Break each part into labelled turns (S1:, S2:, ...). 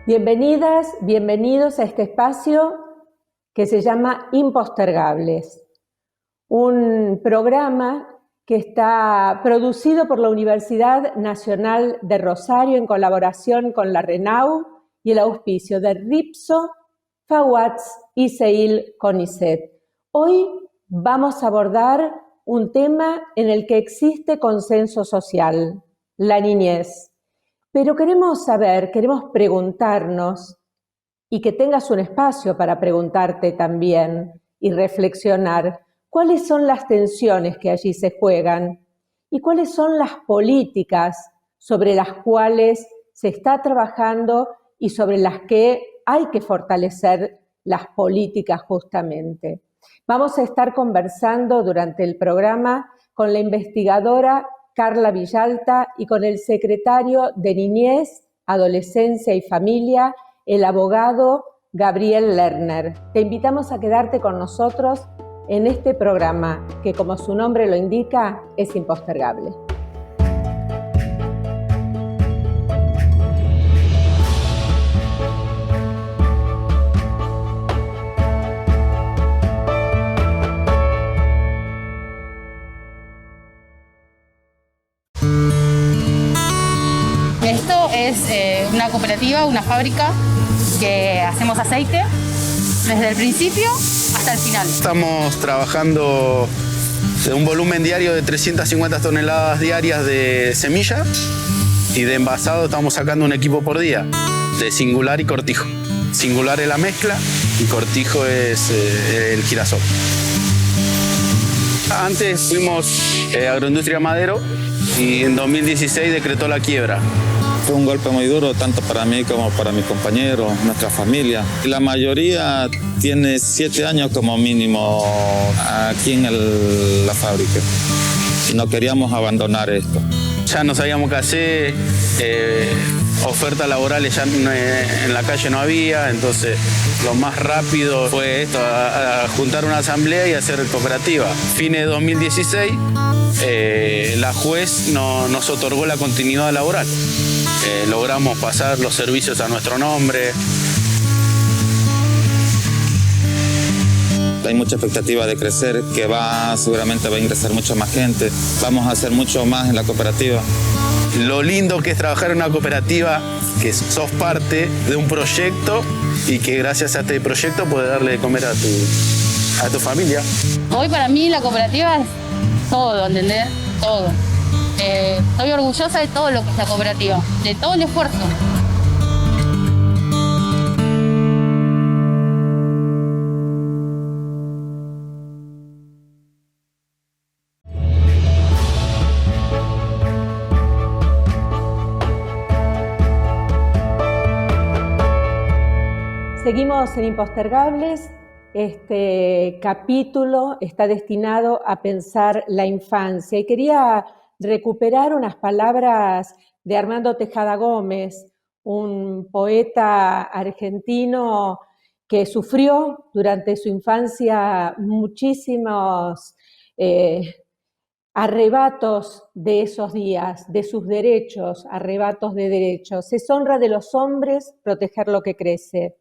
S1: Bienvenidas, bienvenidos a este espacio que se llama Impostergables, un programa que está producido por la Universidad Nacional de Rosario en colaboración con la RENAU y el auspicio de RIPSO, FAWATS y CEIL CONICET. Hoy vamos a abordar un tema en el que existe consenso social, la niñez. Pero queremos saber, queremos preguntarnos, y que tengas un espacio para preguntarte también y reflexionar, cuáles son las tensiones que allí se juegan y cuáles son las políticas sobre las cuales se está trabajando y sobre las que hay que fortalecer las políticas justamente. Vamos a estar conversando durante el programa con la investigadora Carla Villalta y con el secretario de Niñez, Adolescencia y Familia, el abogado Gabriel Lerner. Te invitamos a quedarte con nosotros en este programa que, como su nombre lo indica, es impostergable.
S2: Esto es una cooperativa, una fábrica que hacemos aceite desde el principio hasta el final.
S3: Estamos trabajando de un volumen diario de 350 toneladas diarias de semilla y de envasado estamos sacando un equipo por día de singular y cortijo. Singular es la mezcla y cortijo es el girasol. Antes fuimos Agroindustria Madero y en 2016 decretó la quiebra.
S4: Fue un golpe muy duro, tanto para mí como para mis compañeros, nuestra familia. La mayoría tiene 7 años como mínimo aquí en la fábrica. No queríamos abandonar esto.
S3: Ya no sabíamos qué hacer, ofertas laborales ya en la calle no había, entonces lo más rápido fue esto, a juntar una asamblea y hacer cooperativa. Fines de 2016, la juez nos otorgó la continuidad laboral. Logramos pasar los servicios a nuestro nombre.
S4: Hay mucha expectativa de crecer, que seguramente va a ingresar mucha más gente. Vamos a hacer mucho más en la cooperativa.
S3: Lo lindo que es trabajar en una cooperativa, que sos parte de un proyecto y que gracias a este proyecto puedes darle de comer a tu familia.
S2: Hoy para mí la cooperativa es todo, ¿entendés? Todo. Estoy orgullosa de todo lo que es la cooperativa, de todo el esfuerzo.
S1: Seguimos en Impostergables. Este capítulo está destinado a pensar la infancia y quería recuperar unas palabras de Armando Tejada Gómez, un poeta argentino que sufrió durante su infancia muchísimos arrebatos de esos días, de sus derechos, arrebatos de derechos. Es honra de los hombres proteger lo que crece,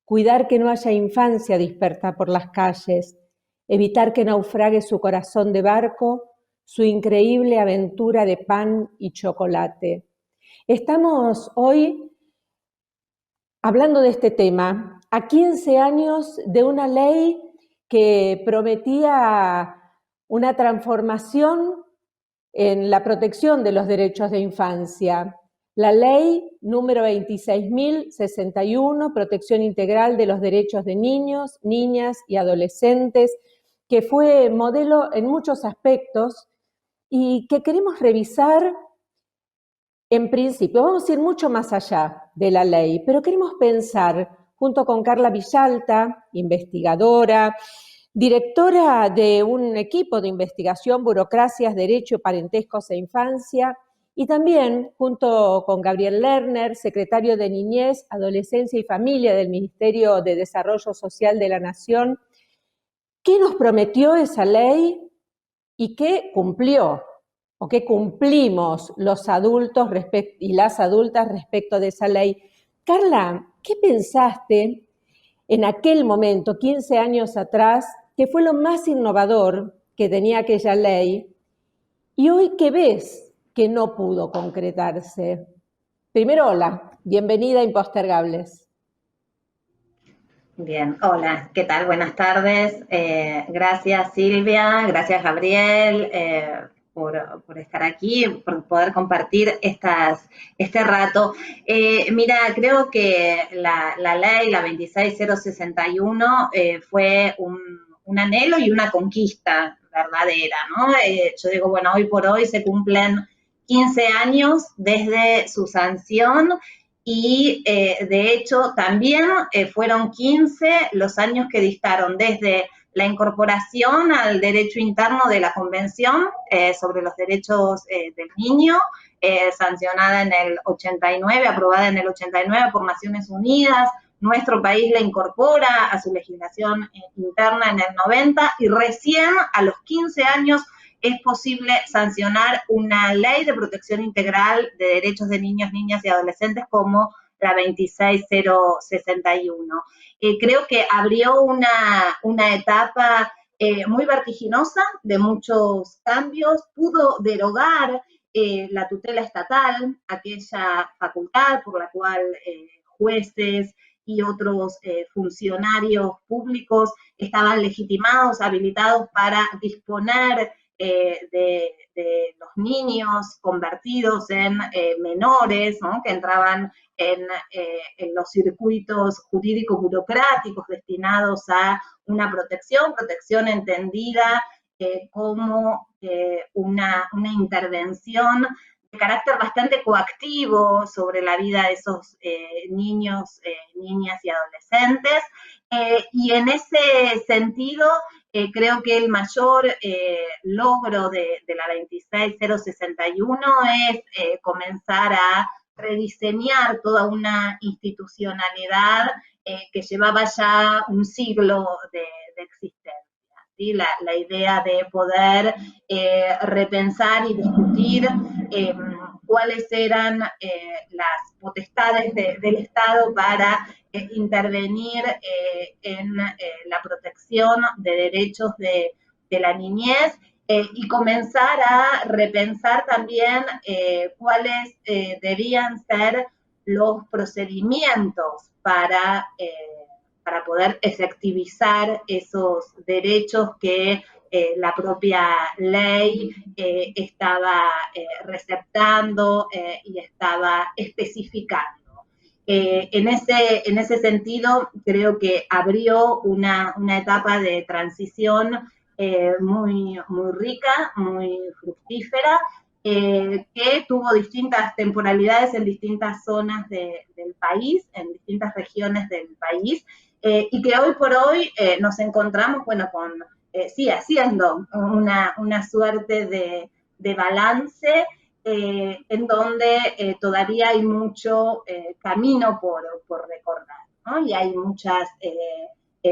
S1: cuidar que no haya infancia dispersa por las calles, evitar que naufrague su corazón de barco, su increíble aventura de pan y chocolate. Estamos hoy hablando de este tema, a 15 años de una ley que prometía una transformación en la protección de los derechos de infancia. La ley número 26.061, Protección Integral de los Derechos de Niños, Niñas y Adolescentes, que fue modelo en muchos aspectos y que queremos revisar en principio. Vamos a ir mucho más allá de la ley, pero queremos pensar junto con Carla Villalta, investigadora, directora de un equipo de investigación, Burocracias, Derecho, Parentescos e Infancia, y también junto con Gabriel Lerner, secretario de Niñez, Adolescencia y Familia del Ministerio de Desarrollo Social de la Nación. ¿Qué nos prometió esa ley y qué cumplió o qué cumplimos los adultos y las adultas respecto de esa ley? Carla, ¿qué pensaste en aquel momento, 15 años atrás, que fue lo más innovador que tenía aquella ley, y hoy qué ves que no pudo concretarse? Primero, hola, bienvenida a Impostergables.
S5: Bien, hola, ¿qué tal? Buenas tardes. Gracias Silvia, gracias Gabriel por estar aquí, por poder compartir este rato. Mira, creo que la ley, la 26061, fue un anhelo y una conquista verdadera, ¿no? Yo digo, bueno, hoy por hoy se cumplen 15 años desde su sanción. Y de hecho también fueron 15 los años que distaron desde la incorporación al derecho interno de la Convención sobre los Derechos del Niño, sancionada en el 89, aprobada en el 89 por Naciones Unidas. Nuestro país la incorpora a su legislación interna en el 90 y recién a los 15 años es posible sancionar una ley de protección integral de derechos de niños, niñas y adolescentes como la 26061. Creo que abrió una etapa muy vertiginosa de muchos cambios, pudo derogar la tutela estatal, aquella facultad por la cual jueces y otros funcionarios públicos estaban legitimados, habilitados para disponer de los niños convertidos en menores, ¿no? Que entraban en los circuitos jurídicos burocráticos destinados a una protección entendida como una intervención de carácter bastante coactivo sobre la vida de esos niños, niñas y adolescentes. Y en ese sentido, creo que el mayor logro de la 26061 es comenzar a rediseñar toda una institucionalidad que llevaba ya un siglo de existencia. ¿Sí? La idea de poder repensar y discutir cuáles eran las potestades del Estado para intervenir en la protección de derechos de la niñez y comenzar a repensar también cuáles debían ser los procedimientos para poder efectivizar esos derechos que la propia ley estaba receptando y estaba especificando. En ese sentido, creo que abrió una etapa de transición muy rica, muy fructífera, que tuvo distintas temporalidades en distintas zonas del país, en distintas regiones del país, y que hoy por hoy nos encontramos, bueno, sí, haciendo una suerte de balance en donde todavía hay mucho camino por recordar, ¿no? Y hay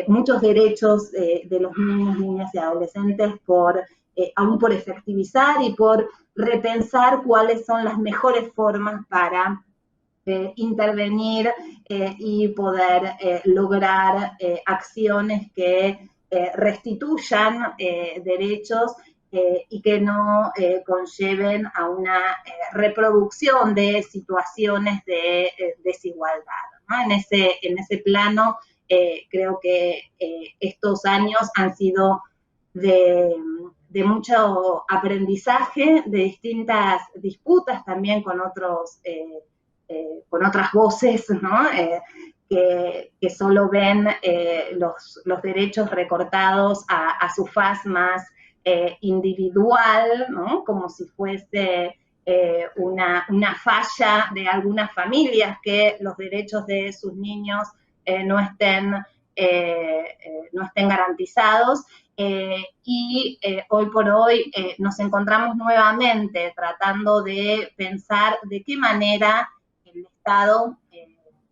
S5: muchos derechos de los niños, niñas y adolescentes aún por efectivizar y por repensar cuáles son las mejores formas para intervenir y poder lograr acciones que restituyan derechos y que no conlleven a una reproducción de situaciones de desigualdad, ¿no? En ese plano, creo que estos años han sido de mucho aprendizaje, de distintas disputas también con otras voces, ¿no? Que solo ven los derechos recortados a su faz más individual, ¿no? Como si fuese una falla de algunas familias que los derechos de sus niños no estén garantizados. Y hoy por hoy nos encontramos nuevamente tratando de pensar de qué manera el Estado,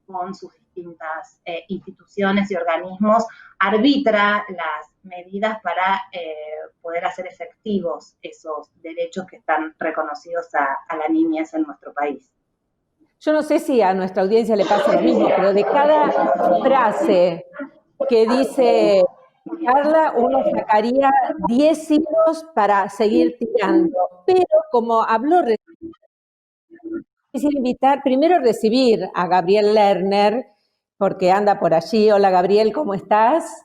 S5: con sus distintas instituciones y organismos, arbitra las medidas para poder hacer efectivos esos derechos que están reconocidos a la niñez en nuestro país.
S1: Yo no sé si a nuestra audiencia le pasa lo mismo, pero de cada frase que dice Carla, uno sacaría 10 hilos para seguir tirando. Pero como habló, quisiera invitar, primero recibir a Gabriel Lerner, porque anda por allí. Hola Gabriel, ¿cómo estás?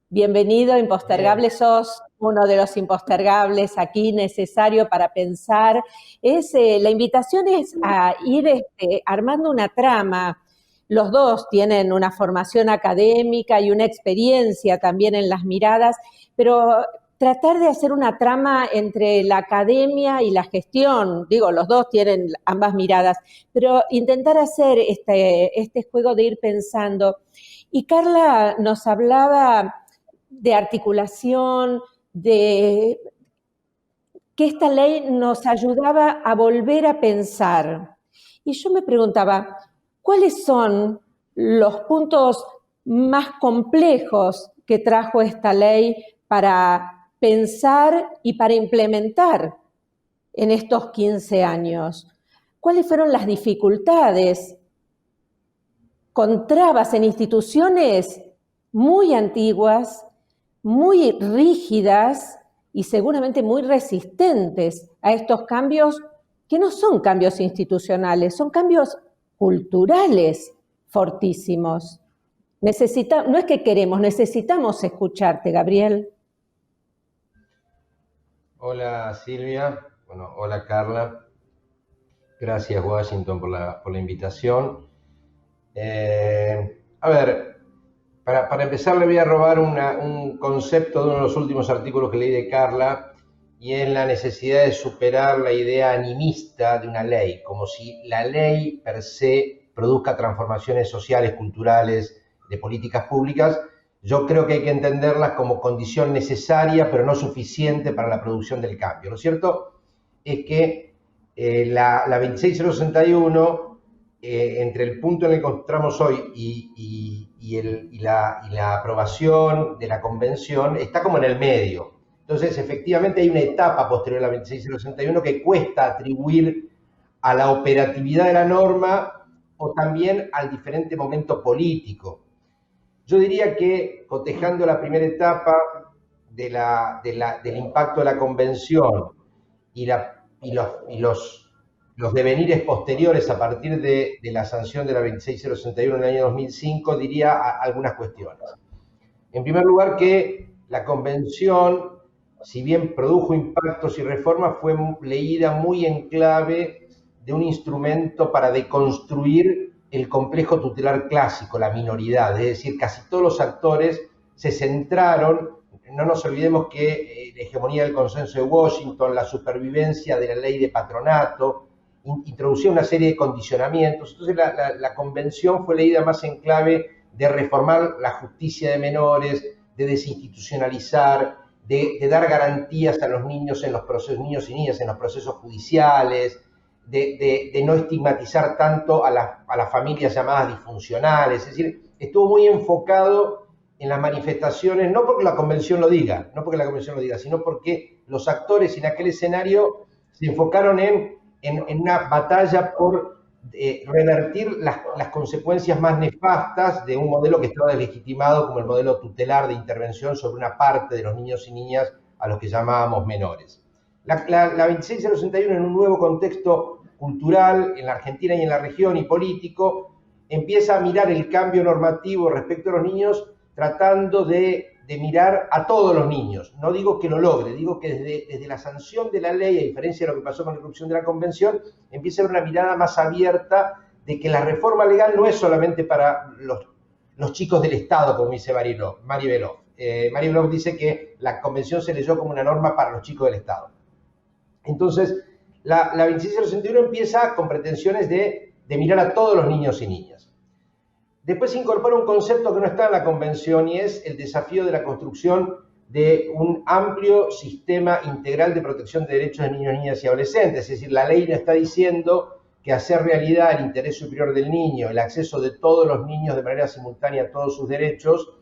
S1: Bienvenido, Impostergable. Sos uno de los impostergables aquí, necesario para pensar. La invitación es a ir armando una trama. Los dos tienen una formación académica y una experiencia también en las miradas, pero tratar de hacer una trama entre la academia y la gestión. Digo, los dos tienen ambas miradas, pero intentar hacer este juego de ir pensando. Y Carla nos hablaba de articulación, de que esta ley nos ayudaba a volver a pensar. Y yo me preguntaba, ¿cuáles son los puntos más complejos que trajo esta ley para pensar y para implementar en estos 15 años? ¿Cuáles fueron las dificultades con trabas en instituciones muy antiguas, muy rígidas y seguramente muy resistentes a estos cambios que no son cambios institucionales, son cambios culturales fortísimos? No es que queremos, necesitamos escucharte, Gabriel.
S6: Hola Silvia, bueno, hola Carla. Gracias Washington por la invitación. A ver, para empezar le voy a robar un concepto de uno de los últimos artículos que leí de Carla, y es la necesidad de superar la idea animista de una ley, como si la ley per se produzca transformaciones sociales, culturales, de políticas públicas. Yo creo que hay que entenderlas como condición necesaria, pero no suficiente para la producción del cambio. Lo cierto es que la 26061, entre el punto en el que encontramos hoy y la aprobación de la convención, está como en el medio. Entonces, efectivamente, hay una etapa posterior a la 26061 que cuesta atribuir a la operatividad de la norma o también al diferente momento político. Yo diría que, cotejando la primera etapa del impacto de la convención y los devenires posteriores a partir de la sanción de la 26061 en el año 2005, diría algunas cuestiones. En primer lugar, que la convención, si bien produjo impactos y reformas, fue leída muy en clave de un instrumento para deconstruir el complejo tutelar clásico, la minoridad. Es decir, casi todos los actores se centraron, no nos olvidemos que la hegemonía del consenso de Washington, la supervivencia de la ley de patronato, introducía una serie de condicionamientos. Entonces la convención fue leída más en clave de reformar la justicia de menores, de desinstitucionalizar, de dar garantías a los niños en los procesos, niños y niñas en los procesos judiciales, de no estigmatizar tanto a las familias llamadas disfuncionales. Es decir, estuvo muy enfocado en las manifestaciones, no porque la convención lo diga, sino porque los actores en aquel escenario se enfocaron en una batalla por revertir las consecuencias más nefastas de un modelo que estaba deslegitimado como el modelo tutelar de intervención sobre una parte de los niños y niñas a los que llamábamos menores. La 26061, en un nuevo contexto cultural en la Argentina y en la región y político, empieza a mirar el cambio normativo respecto a los niños, tratando de mirar a todos los niños. No digo que lo logre, digo que desde la sanción de la ley, a diferencia de lo que pasó con la irrupción de la convención, empieza a haber una mirada más abierta de que la reforma legal no es solamente para los chicos del Estado, como dice Mari Belov. Mari Belov dice que la convención se leyó como una norma para los chicos del Estado. Entonces, la 26061 empieza con pretensiones de mirar a todos los niños y niñas. Después se incorpora un concepto que no está en la convención y es el desafío de la construcción de un amplio sistema integral de protección de derechos de niños, niñas y adolescentes. Es decir, la ley no está diciendo que hacer realidad el interés superior del niño, el acceso de todos los niños de manera simultánea a todos sus derechos,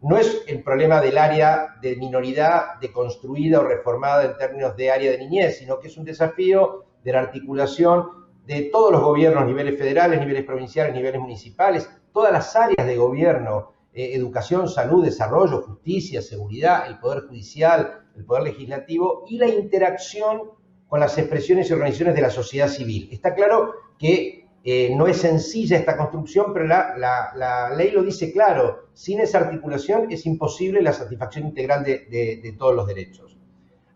S6: no es el problema del área de minoridad deconstruida o reformada en términos de área de niñez, sino que es un desafío de la articulación de todos los gobiernos, niveles federales, niveles provinciales, niveles municipales, todas las áreas de gobierno, educación, salud, desarrollo, justicia, seguridad, el Poder Judicial, el Poder Legislativo y la interacción con las expresiones y organizaciones de la sociedad civil. Está claro que no es sencilla esta construcción, pero la ley lo dice claro, sin esa articulación es imposible la satisfacción integral de todos los derechos.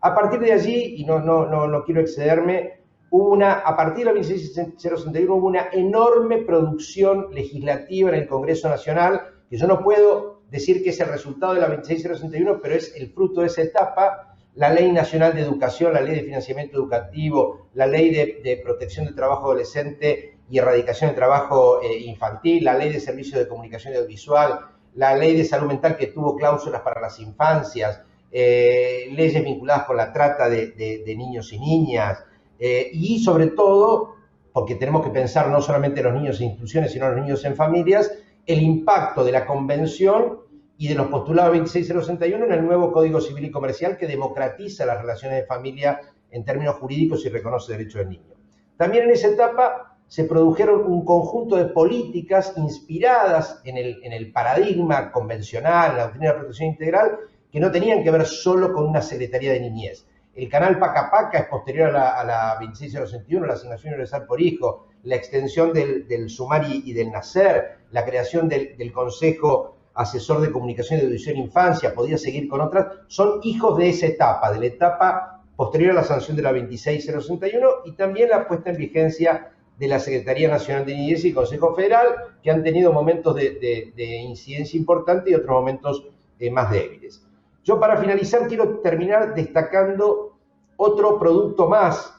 S6: A partir de allí, y no quiero excederme, a partir de la 26061 hubo una enorme producción legislativa en el Congreso Nacional, que yo no puedo decir que es el resultado de la 26061, pero es el fruto de esa etapa. La Ley Nacional de Educación, la Ley de Financiamiento Educativo, la Ley de Protección del Trabajo Adolescente y Erradicación del Trabajo Infantil, la Ley de Servicios de Comunicación Audiovisual, la Ley de Salud Mental que tuvo cláusulas para las infancias, leyes vinculadas con la trata de niños y niñas, y sobre todo, porque tenemos que pensar no solamente en los niños en instituciones, sino en los niños en familias, el impacto de la Convención y de los postulados 26061 en el nuevo Código Civil y Comercial que democratiza las relaciones de familia en términos jurídicos y reconoce derechos del niño. También en esa etapa se produjeron un conjunto de políticas inspiradas en el paradigma convencional, en la doctrina de protección integral, que no tenían que ver solo con una Secretaría de Niñez. El canal Paca Paca es posterior a la 26061, la asignación universal por hijo, la extensión del Sumari y del Nacer, la creación del Consejo Asesor de Comunicación y Audiovisual Infancia, podía seguir con otras, son hijos de esa etapa, de la etapa posterior a la sanción de la 26061 y también la puesta en vigencia de la Secretaría Nacional de Niñez y Consejo Federal, que han tenido momentos de incidencia importante y otros momentos más débiles. Yo para finalizar quiero terminar destacando otro producto más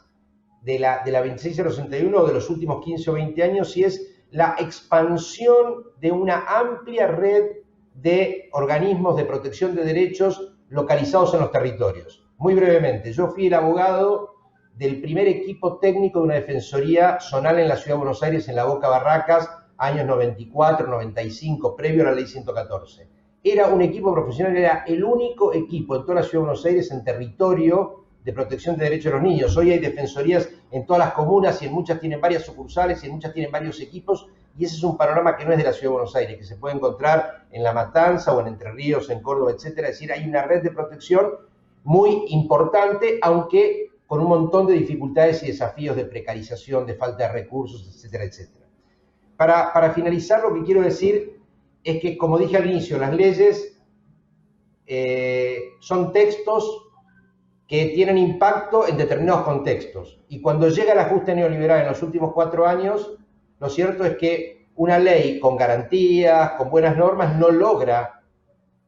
S6: de la 26061 de los últimos 15 o 20 años y es la expansión de una amplia red de organismos de protección de derechos localizados en los territorios. Muy brevemente, yo fui el abogado del primer equipo técnico de una defensoría zonal en la Ciudad de Buenos Aires, en la Boca Barracas, años 94, 95, previo a la Ley 114. Era un equipo profesional, era el único equipo en toda la Ciudad de Buenos Aires en territorio de protección de derechos de los niños. Hoy hay defensorías en todas las comunas y en muchas tienen varias sucursales y en muchas tienen varios equipos y ese es un panorama que no es de la Ciudad de Buenos Aires, que se puede encontrar en La Matanza o en Entre Ríos, en Córdoba, etcétera. Es decir, hay una red de protección muy importante, aunque con un montón de dificultades y desafíos de precarización, de falta de recursos, etcétera, etcétera. Para finalizar, lo que quiero decir es que, como dije al inicio, las leyes son textos que tienen impacto en determinados contextos. Y cuando llega el ajuste neoliberal en los últimos 4 años, lo cierto es que una ley con garantías, con buenas normas, no logra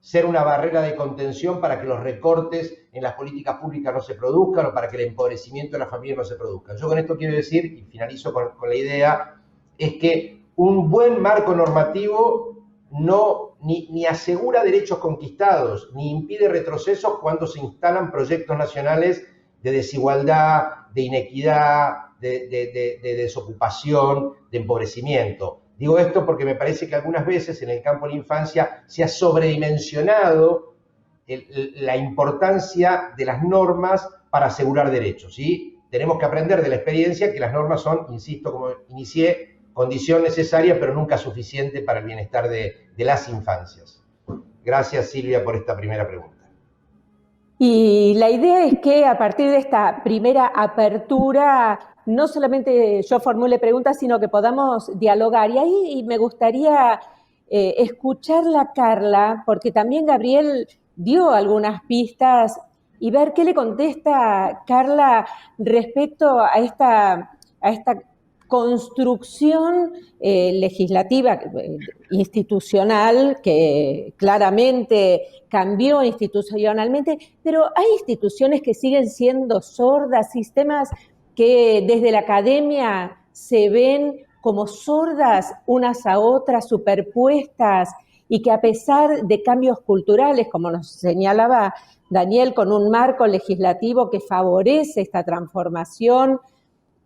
S6: ser una barrera de contención para que los recortes en las políticas públicas no se produzcan o para que el empobrecimiento de la familia no se produzca. Yo con esto quiero decir, y finalizo con la idea, es que un buen marco normativo ni asegura derechos conquistados, ni impide retrocesos cuando se instalan proyectos nacionales de desigualdad, de inequidad, de desocupación, de empobrecimiento. Digo esto porque me parece que algunas veces en el campo de la infancia se ha sobredimensionado la importancia de las normas para asegurar derechos, ¿sí? Tenemos que aprender de la experiencia que las normas son, insisto, como inicié, condición necesaria, pero nunca suficiente para el bienestar de las infancias. Gracias, Silvia, por esta primera pregunta.
S1: Y la idea es que a partir de esta primera apertura, no solamente yo formule preguntas, sino que podamos dialogar. Y ahí me gustaría escucharla, Carla, porque también Gabriel dio algunas pistas y ver qué le contesta Carla respecto a esta construcción legislativa, institucional, que claramente cambió institucionalmente, pero hay instituciones que siguen siendo sordas, sistemas que desde la academia se ven como sordas unas a otras, superpuestas, y que a pesar de cambios culturales, como nos señalaba Daniel, con un marco legislativo que favorece esta transformación,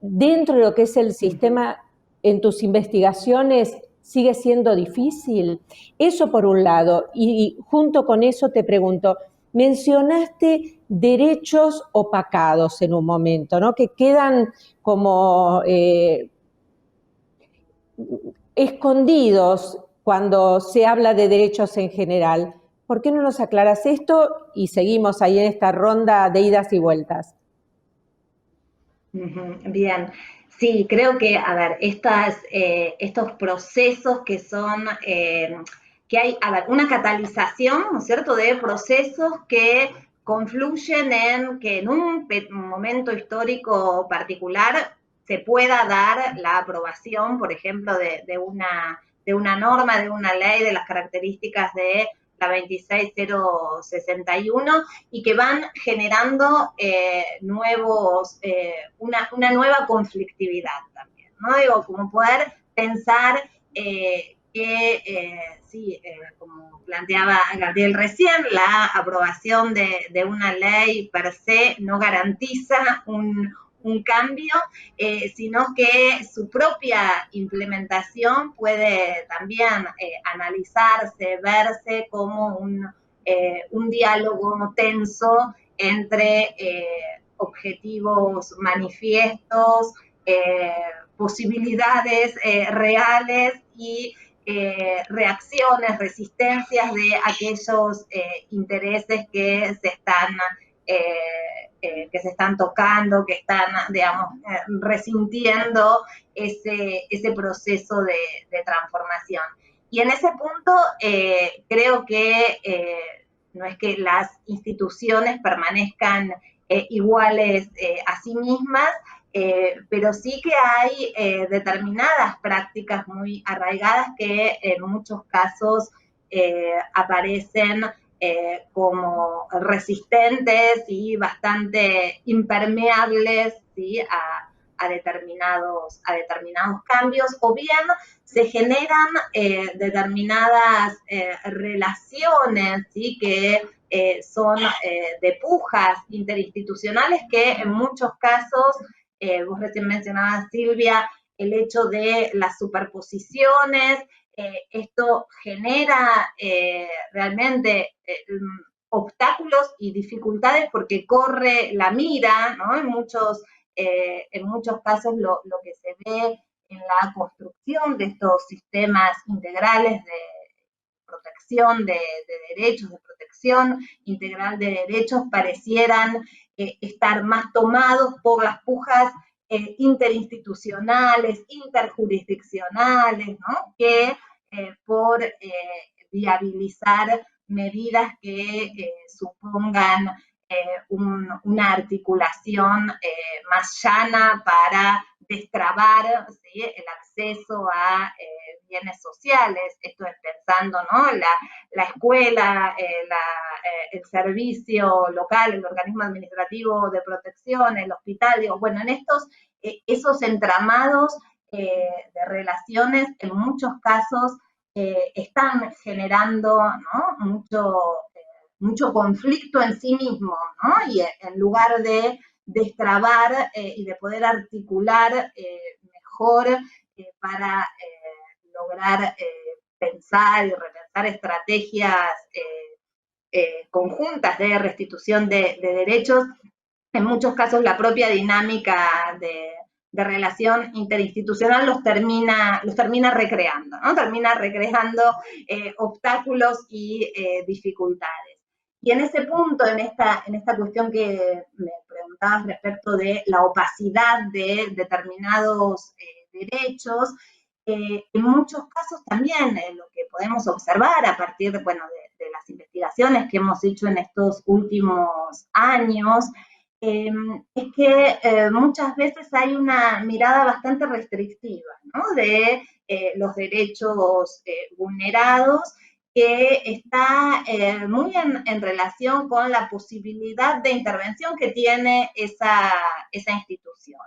S1: dentro de lo que es el sistema, en tus investigaciones sigue siendo difícil. Eso por un lado. Y junto con eso te pregunto, mencionaste derechos opacados en un momento, ¿no? Que quedan como escondidos cuando se habla de derechos en general. ¿Por qué no nos aclaras esto y seguimos ahí en esta ronda de idas y vueltas?
S5: Bien, sí, creo que, a ver, estos procesos que son, que hay, a ver, una catalización, ¿no es cierto?, de procesos que confluyen en que en un momento histórico particular se pueda dar la aprobación, por ejemplo, de una norma, de una ley, de las características de la 26061, y que van generando una nueva conflictividad también, ¿no? Digo, como poder pensar sí, como planteaba Gabriel recién, la aprobación de una ley per se no garantiza un cambio, sino que su propia implementación puede también analizarse, verse como un diálogo tenso entre objetivos manifiestos, posibilidades reales y reacciones, resistencias de aquellos intereses que se están tocando, que están, digamos, resintiendo ese proceso de transformación. Y en ese punto creo que no es que las instituciones permanezcan iguales a sí mismas, pero sí que hay determinadas prácticas muy arraigadas que en muchos casos aparecen como resistentes y bastante impermeables, ¿sí?, a determinados cambios, o bien se generan determinadas relaciones, ¿sí?, que son de pujas interinstitucionales que en muchos casos, vos recién mencionabas, Silvia, el hecho de las superposiciones, esto genera realmente obstáculos y dificultades porque corre la mira, ¿no? En muchos casos lo que se ve en la construcción de estos sistemas integrales de protección de derechos, de protección integral de derechos, parecieran estar más tomados por las pujas interinstitucionales, interjurisdiccionales, ¿no?, que por viabilizar medidas que supongan una articulación más llana para destrabar, ¿sí?, el acceso a bienes sociales. Esto es pensando, ¿no?, la escuela, el servicio local, el organismo administrativo de protección, el hospital, digo, bueno, en esos entramados de relaciones, en muchos casos están generando, ¿no?, mucho conflicto en sí mismo, ¿no?, y en lugar de destrabar y de poder articular mejor para lograr pensar y repensar estrategias conjuntas de restitución de derechos, en muchos casos la propia dinámica de relación interinstitucional los termina recreando, ¿no? Termina recreando obstáculos y dificultades. Y en ese punto, en esta cuestión que me preguntabas respecto de la opacidad de determinados derechos, en muchos casos también lo que podemos observar a partir de las investigaciones que hemos hecho en estos últimos años, es que muchas veces hay una mirada bastante restrictiva, ¿no?, de los derechos vulnerados, que está muy en relación con la posibilidad de intervención que tiene esa institución.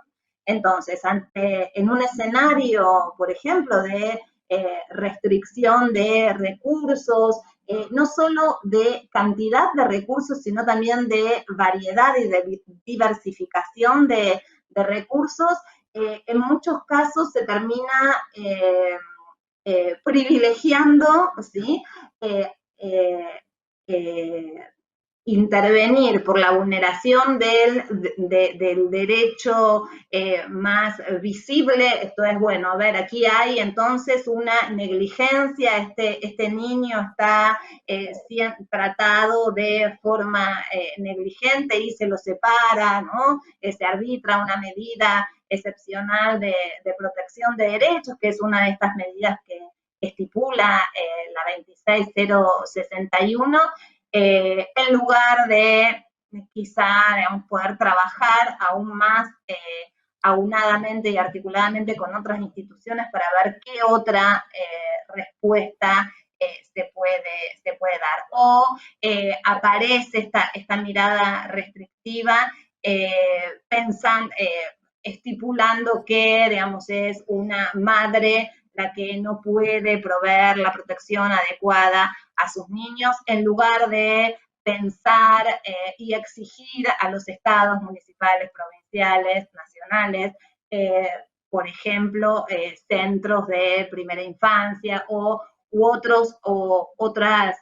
S5: Entonces, en un escenario, por ejemplo, de restricción de recursos, no solo de cantidad de recursos, sino también de variedad y de diversificación de recursos, en muchos casos se termina privilegiando, ¿sí?, intervenir por la vulneración del derecho más visible. Esto es, bueno, a ver, aquí hay entonces una negligencia, este niño está tratado de forma negligente y se lo separa, ¿no? Se arbitra una medida excepcional de protección de derechos, que es una de estas medidas que estipula la 26061, en lugar de quizá, digamos, poder trabajar aún más aunadamente y articuladamente con otras instituciones para ver qué otra respuesta se puede dar. O aparece esta mirada restrictiva estipulando que, digamos, es una madre la que no puede proveer la protección adecuada a sus niños, en lugar de pensar y exigir a los estados municipales, provinciales, nacionales, por ejemplo, centros de primera infancia u otras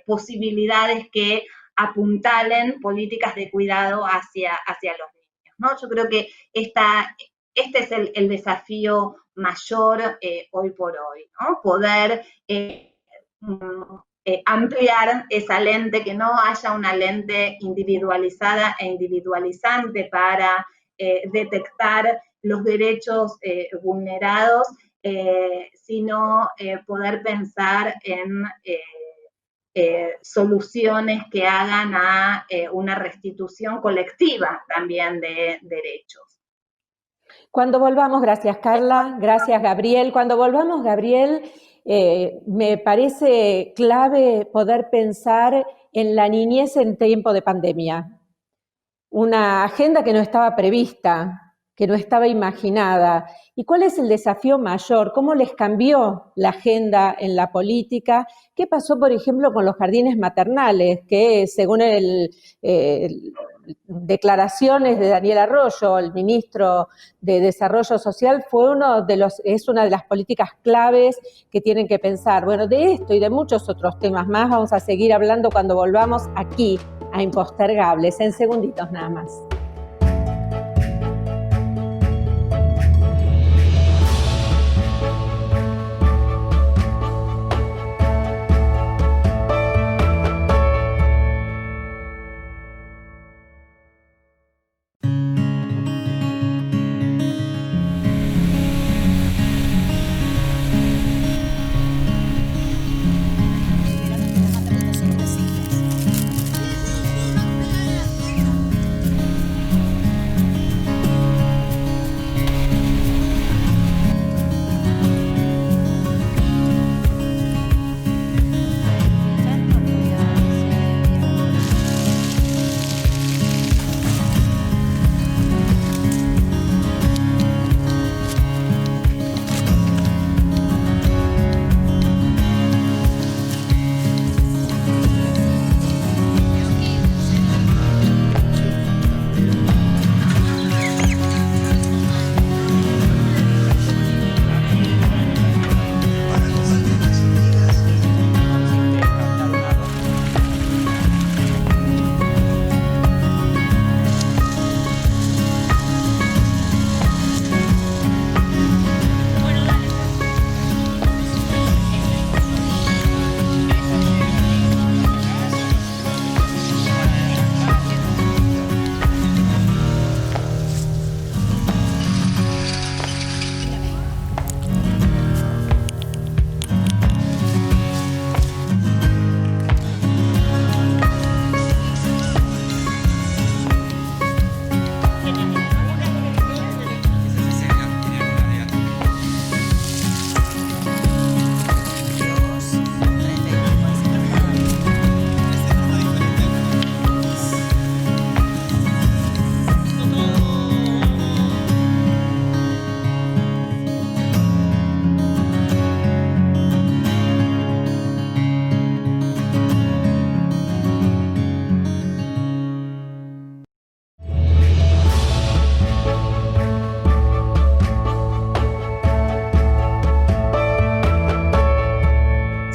S5: posibilidades que apuntalen políticas de cuidado hacia los niños, ¿no? Yo creo que este es el desafío mayor hoy por hoy, ¿no? Poder ampliar esa lente, que no haya una lente individualizada e individualizante para detectar los derechos vulnerados, sino poder pensar en soluciones que hagan a una restitución colectiva también de derechos.
S1: Cuando volvamos, gracias Carla, gracias Gabriel, cuando volvamos Gabriel, me parece clave poder pensar en la niñez en tiempo de pandemia. Una agenda que no estaba prevista, que no estaba imaginada. ¿Y cuál es el desafío mayor? ¿Cómo les cambió la agenda en la política? ¿Qué pasó, por ejemplo, con los jardines maternales? Que según declaraciones de Daniel Arroyo, el ministro de Desarrollo Social, es una de las políticas claves que tienen que pensar. Bueno, de esto y de muchos otros temas más vamos a seguir hablando cuando volvamos aquí a Impostergables, en segunditos nada más.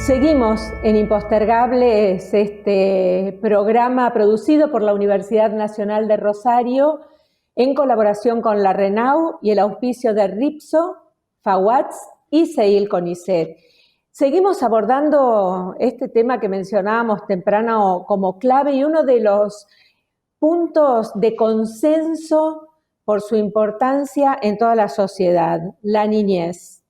S1: Seguimos en Impostergables, este programa producido por la Universidad Nacional de Rosario en colaboración con la RENAU y el auspicio de RIPSO, FAUATS y CEIL CONICET. Seguimos abordando este tema que mencionábamos temprano como clave y uno de los puntos de consenso por su importancia en toda la sociedad, la niñez.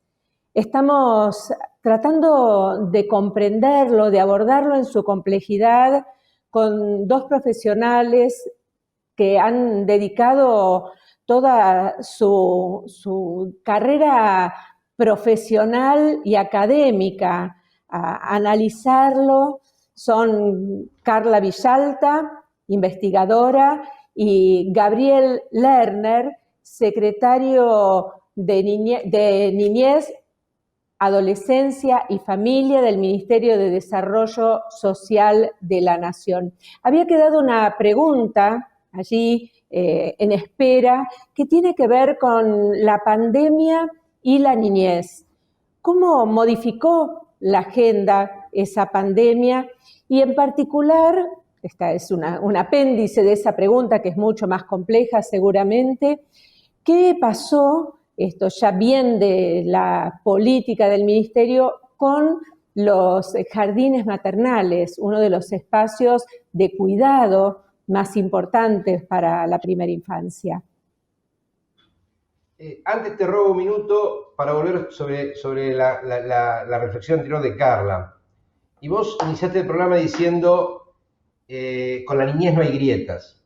S1: Estamos tratando de comprenderlo, de abordarlo en su complejidad con dos profesionales que han dedicado toda su carrera profesional y académica a analizarlo. Son Carla Villalta, investigadora, y Gabriel Lerner, secretario de Niñez, Adolescencia y Familia del Ministerio de Desarrollo Social de la Nación. Había quedado una pregunta allí en espera que tiene que ver con la pandemia y la niñez. ¿Cómo modificó la agenda esa pandemia? Y en particular, esta es un apéndice de esa pregunta que es mucho más compleja seguramente, ¿qué pasó, esto ya bien de la política del Ministerio, con los jardines maternales, uno de los espacios de cuidado más importantes para la primera infancia?
S6: Antes te robo un minuto para volver sobre la reflexión anterior de Carla. Y vos iniciaste el programa diciendo, con la niñez no hay grietas.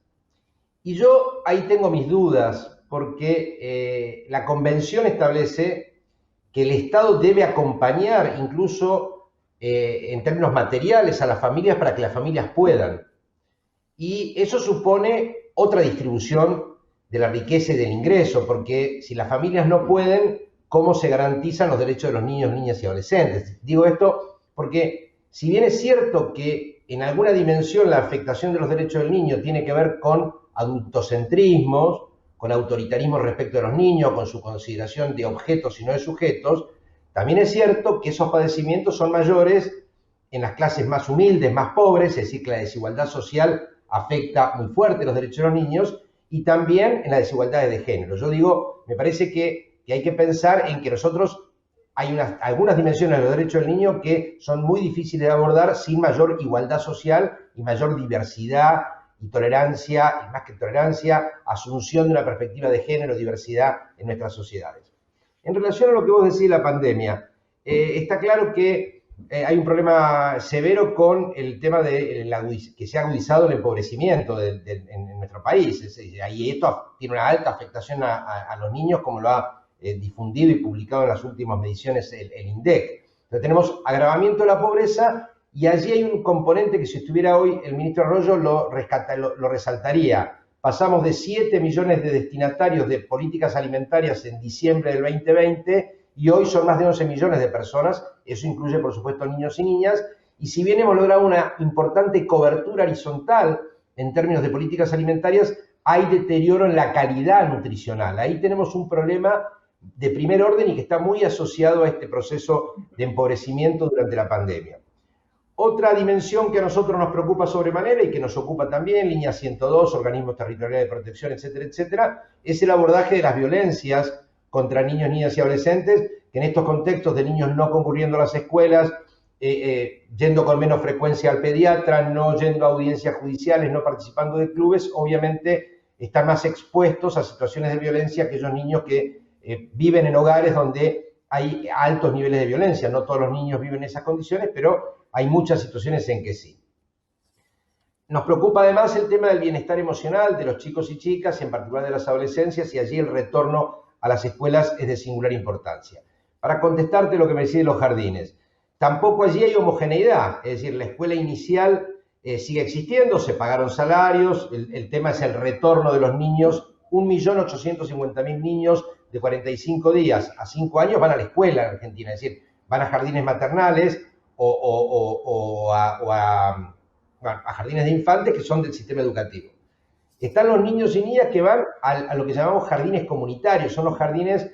S6: Y yo ahí tengo mis dudas, porque la Convención establece que el Estado debe acompañar incluso en términos materiales a las familias para que las familias puedan. Y eso supone otra distribución de la riqueza y del ingreso, porque si las familias no pueden, ¿cómo se garantizan los derechos de los niños, niñas y adolescentes? Digo esto porque si bien es cierto que en alguna dimensión la afectación de los derechos del niño tiene que ver con adultocentrismos, con autoritarismo respecto de los niños, con su consideración de objetos y no de sujetos, también es cierto que esos padecimientos son mayores en las clases más humildes, más pobres, es decir, que la desigualdad social afecta muy fuerte los derechos de los niños, y también en las desigualdades de género. Yo digo, me parece que hay que pensar en que nosotros hay algunas dimensiones de los derechos del niño que son muy difíciles de abordar sin mayor igualdad social y mayor diversidad y tolerancia, y más que tolerancia, asunción de una perspectiva de género, diversidad en nuestras sociedades. En relación a lo que vos decís de la pandemia, está claro que hay un problema severo con el tema de que se ha agudizado el empobrecimiento en nuestro país. Y esto tiene una alta afectación a los niños, como lo ha difundido y publicado en las últimas mediciones el INDEC. Entonces tenemos agravamiento de la pobreza, y allí hay un componente que si estuviera hoy el ministro Arroyo lo resaltaría. Pasamos de 7 millones de destinatarios de políticas alimentarias en diciembre del 2020 y hoy son más de 11 millones de personas. Eso incluye, por supuesto, niños y niñas. Y si bien hemos logrado una importante cobertura horizontal en términos de políticas alimentarias, hay deterioro en la calidad nutricional. Ahí tenemos un problema de primer orden y que está muy asociado a este proceso de empobrecimiento durante la pandemia. Otra dimensión que a nosotros nos preocupa sobremanera y que nos ocupa también, línea 102, organismos territoriales de protección, etcétera, etcétera, es el abordaje de las violencias contra niños, niñas y adolescentes, que en estos contextos de niños no concurriendo a las escuelas, yendo con menos frecuencia al pediatra, no yendo a audiencias judiciales, no participando de clubes, obviamente están más expuestos a situaciones de violencia aquellos niños que viven en hogares donde hay altos niveles de violencia. No todos los niños viven en esas condiciones, pero hay muchas situaciones en que sí. Nos preocupa además el tema del bienestar emocional de los chicos y chicas, y en particular de las adolescencias, y allí el retorno a las escuelas es de singular importancia. Para contestarte lo que me decís de los jardines, tampoco allí hay homogeneidad, es decir, la escuela inicial sigue existiendo, se pagaron salarios, el tema es el retorno de los niños. 1.850.000 niños de 45 días a 5 años van a la escuela en Argentina, es decir, van a jardines maternales o a jardines de infantes que son del sistema educativo. Están los niños y niñas que van a lo que llamamos jardines comunitarios, son los jardines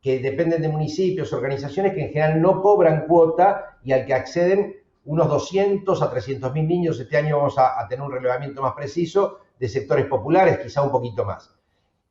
S6: que dependen de municipios, organizaciones que en general no cobran cuota y al que acceden unos 200 a 300.000 niños. Este año vamos a tener un relevamiento más preciso de sectores populares, quizá un poquito más.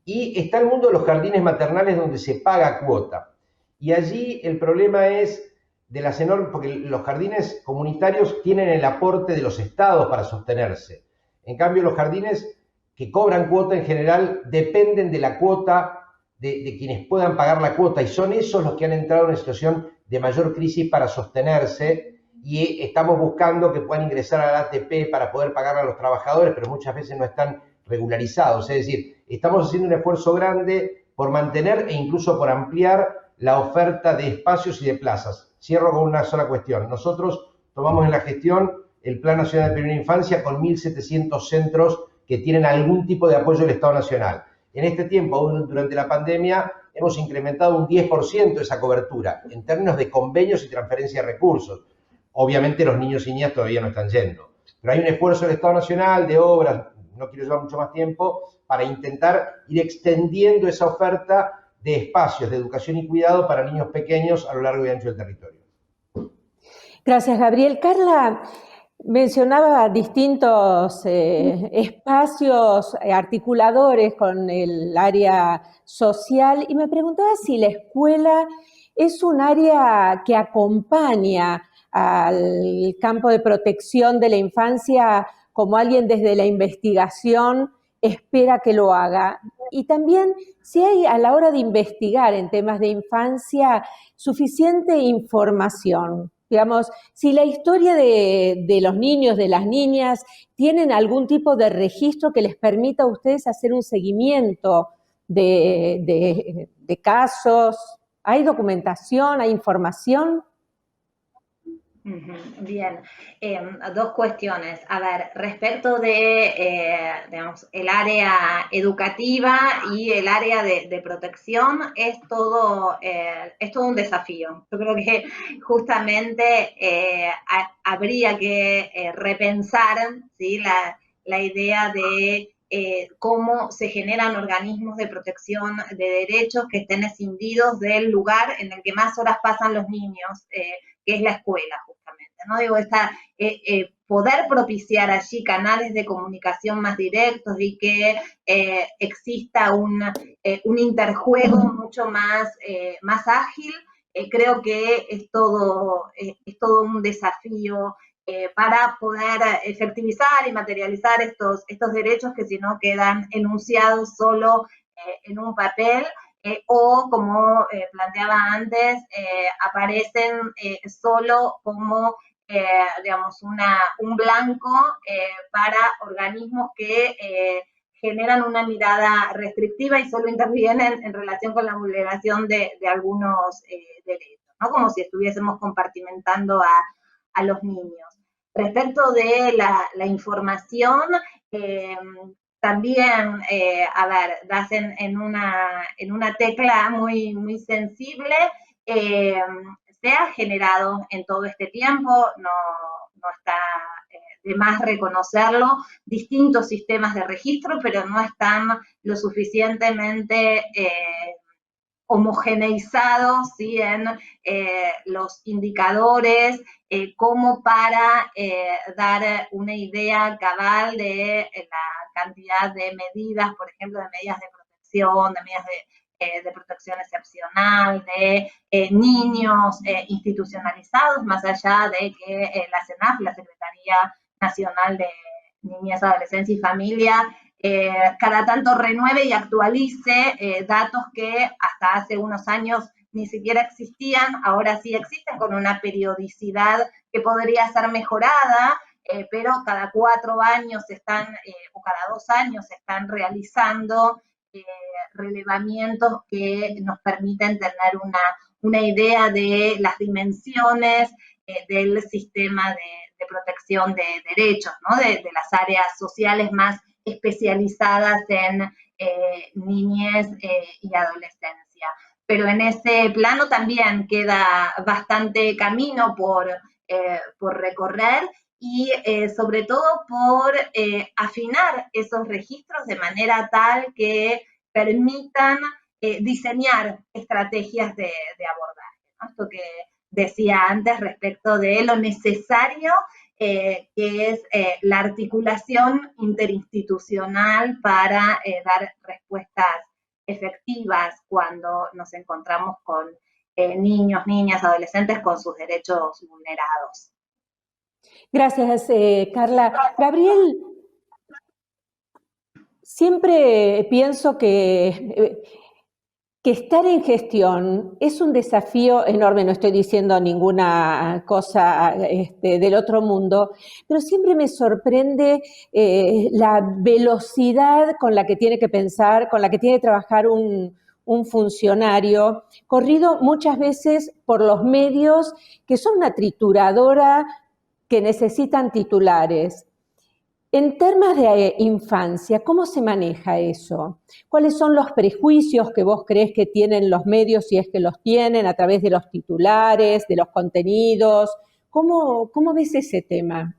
S6: Y está el mundo de los jardines maternales donde se paga cuota. Y allí el problema es de las enormes, porque los jardines comunitarios tienen el aporte de los estados para sostenerse. En cambio, los jardines que cobran cuota en general dependen de la cuota de quienes puedan pagar la cuota, y son esos los que han entrado en una situación de mayor crisis para sostenerse, y estamos buscando que puedan ingresar al ATP para poder pagar a los trabajadores, pero muchas veces no están regularizados. Es decir, estamos haciendo un esfuerzo grande por mantener e incluso por ampliar la oferta de espacios y de plazas. Cierro con una sola cuestión. Nosotros tomamos en la gestión el Plan Nacional de Primera Infancia con 1.700 centros que tienen algún tipo de apoyo del Estado Nacional. En este tiempo, durante la pandemia, hemos incrementado un 10% esa cobertura en términos de convenios y transferencia de recursos. Obviamente los niños y niñas todavía no están yendo, pero hay un esfuerzo del Estado Nacional de obras, no quiero llevar mucho más tiempo, para intentar ir extendiendo esa oferta de espacios de educación y cuidado para niños pequeños a lo largo y ancho del territorio.
S1: Gracias, Gabriel. Carla mencionaba distintos espacios articuladores con el área social y me preguntaba si la escuela es un área que acompaña al campo de protección de la infancia como alguien desde la investigación espera que lo haga. Y también si hay a la hora de investigar en temas de infancia suficiente información. Digamos, si la historia de los niños, de las niñas, tienen algún tipo de registro que les permita a ustedes hacer un seguimiento de casos. ¿Hay documentación? ¿Hay información?
S5: Bien, dos cuestiones. A ver, respecto de, digamos, el área educativa y el área de protección, es todo un desafío. Yo creo que justamente habría que repensar, ¿sí?, la idea de cómo se generan organismos de protección de derechos que estén escindidos del lugar en el que más horas pasan los niños, que es la escuela, justamente, ¿no? Digo, poder propiciar allí canales de comunicación más directos y que exista un interjuego mucho más ágil, creo que es todo un desafío para poder efectivizar y materializar estos derechos que si no quedan enunciados solo en un papel, o como planteaba antes, aparecen solo como, digamos, un blanco para organismos que generan una mirada restrictiva y solo intervienen en relación con la vulneración de algunos derechos, ¿no? Como si estuviésemos compartimentando a los niños. Respecto de la información, también, a ver, das en una tecla muy, muy sensible. Se ha generado en todo este tiempo, no está de más reconocerlo, distintos sistemas de registro, pero no están lo suficientemente homogeneizados, ¿sí?, en los indicadores, como para dar una idea cabal de la cantidad de medidas, por ejemplo, de medidas de protección, de medidas de protección excepcional, de niños institucionalizados, más allá de que la CENAF, la Secretaría Nacional de Niñez, Adolescencia y Familia, cada tanto renueve y actualice datos que hasta hace unos años ni siquiera existían, ahora sí existen con una periodicidad que podría ser mejorada, pero cada 4 años o cada 2 años se están realizando relevamientos que nos permiten tener una idea de las dimensiones del sistema de protección de derechos, ¿no?, de las áreas sociales más especializadas en niñez y adolescencia. Pero en ese plano también queda bastante camino por recorrer y sobre todo por afinar esos registros de manera tal que permitan diseñar estrategias de abordaje, ¿no? Esto que decía antes respecto de lo necesario que es la articulación interinstitucional para dar respuestas efectivas cuando nos encontramos con niños, niñas, adolescentes con sus derechos vulnerados.
S1: Gracias, Carla. Gabriel, siempre pienso que estar en gestión es un desafío enorme, no estoy diciendo ninguna cosa del otro mundo, pero siempre me sorprende la velocidad con la que tiene que pensar, con la que tiene que trabajar un funcionario, corrido muchas veces por los medios que son una trituradora que necesitan titulares. En temas de infancia, ¿cómo se maneja eso? ¿Cuáles son los prejuicios que vos crees que tienen los medios, si es que los tienen, a través de los titulares, de los contenidos? ¿Cómo ves ese tema?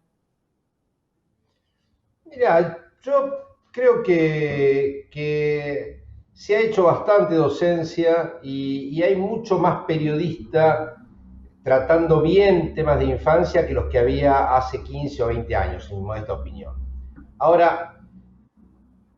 S6: Mira, yo creo que se ha hecho bastante docencia y hay mucho más periodista tratando bien temas de infancia que los que había hace 15 o 20 años, en mi modesta opinión. Ahora,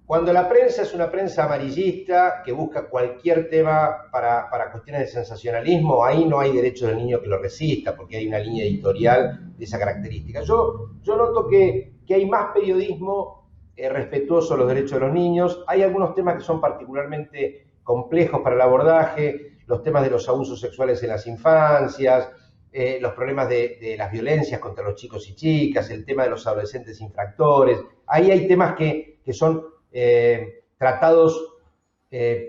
S6: cuando la prensa es una prensa amarillista que busca cualquier tema para cuestiones de sensacionalismo, ahí no hay derecho del niño que lo resista, porque hay una línea editorial de esa característica. Yo noto que hay más periodismo respetuoso de los derechos de los niños. Hay algunos temas que son particularmente complejos para el abordaje, los temas de los abusos sexuales en las infancias, los problemas de las violencias contra los chicos y chicas, el tema de los adolescentes infractores. Ahí hay temas que son tratados